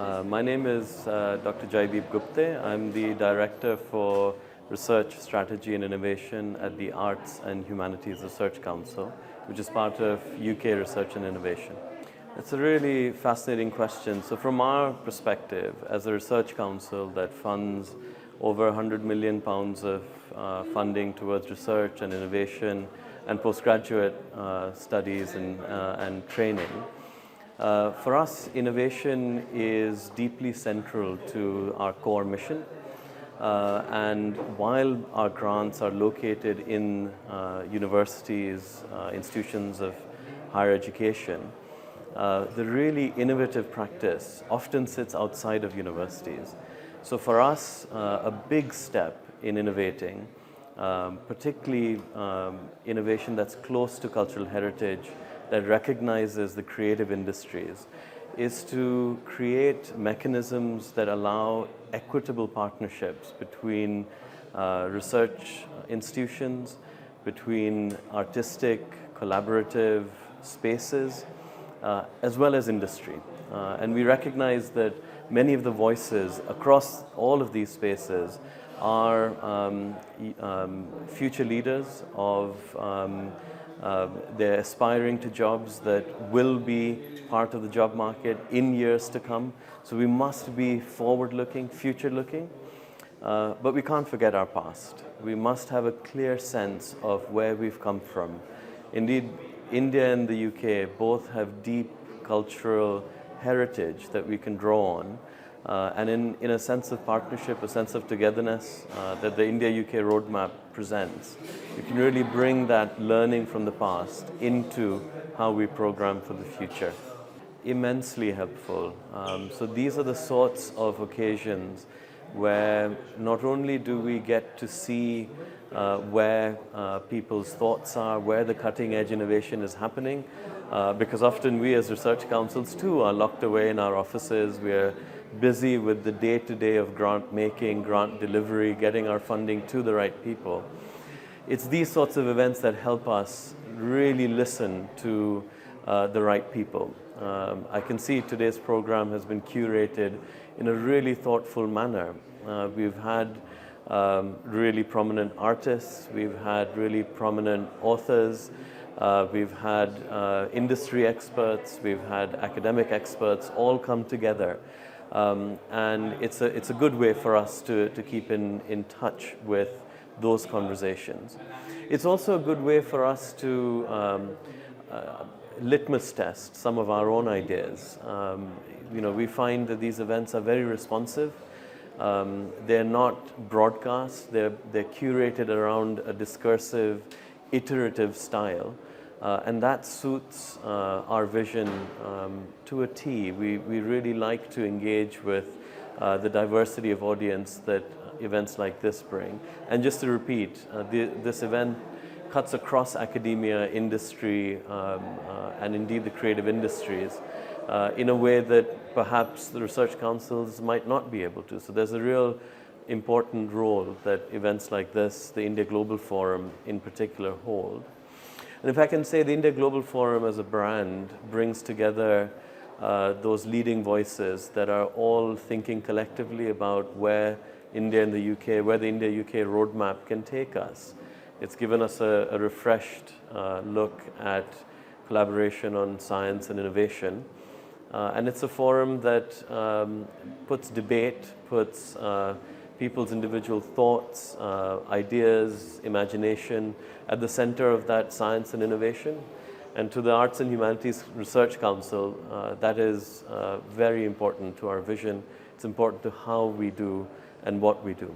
My name is Dr. Jaideep Gupte. I'm the Director for Research, Strategy and Innovation at the Arts and Humanities Research Council, which is part of UK Research and Innovation. It's a really fascinating question. So from our perspective, as a research council that funds over £100 million of funding towards research and innovation and postgraduate studies and training, for us, innovation is deeply central to our core mission. And while our grants are located in universities, institutions of higher education, the really innovative practice often sits outside of universities. So for us, a big step in innovating, particularly innovation that's close to cultural heritage, that recognizes the creative industries, is to create mechanisms that allow equitable partnerships between research institutions, between artistic, collaborative spaces, as well as industry. And we recognize that many of the voices across all of these spaces are future leaders of they're aspiring to jobs that will be part of the job market in years to come. So we must be forward-looking, future-looking, but we can't forget our past. We must have a clear sense of where we've come from. Indeed, India and the UK both have deep cultural heritage that we can draw on. And in a sense of partnership, a sense of togetherness that the India-UK roadmap presents, we can really bring that learning from the past into how we program for the future. Immensely helpful. So these are the sorts of occasions where not only do we get to see where people's thoughts are, where the cutting edge innovation is happening, because often we as research councils too are locked away in our offices. We're busy with the day-to-day of grant making, grant delivery, getting our funding to the right people. It's these sorts of events that help us really listen to the right people. I can see today's program has been curated in a really thoughtful manner. We've had really prominent artists, we've had really prominent authors, we've had industry experts, we've had academic experts all come together. And it's a good way for us to keep in touch with those conversations. It's also a good way for us to litmus test some of our own ideas. We find that these events are very responsive. They're not broadcast, they're curated around a discursive, iterative style. And that suits our vision to a T. We really like to engage with the diversity of audience that events like this bring. And just to repeat, this event cuts across academia, industry, and indeed the creative industries in a way that perhaps the research councils might not be able to. So there's a real important role that events like this, the India Global Forum in particular, hold. And if I can say, the India Global Forum as a brand brings together those leading voices that are all thinking collectively about where India and the UK, where the India-UK roadmap can take us. It's given us a refreshed look at collaboration on science and innovation. And it's a forum that puts debate, puts people's individual thoughts, ideas, imagination at the center of that science and innovation. And to the Arts and Humanities Research Council, that is very important to our vision. It's important to how we do and what we do.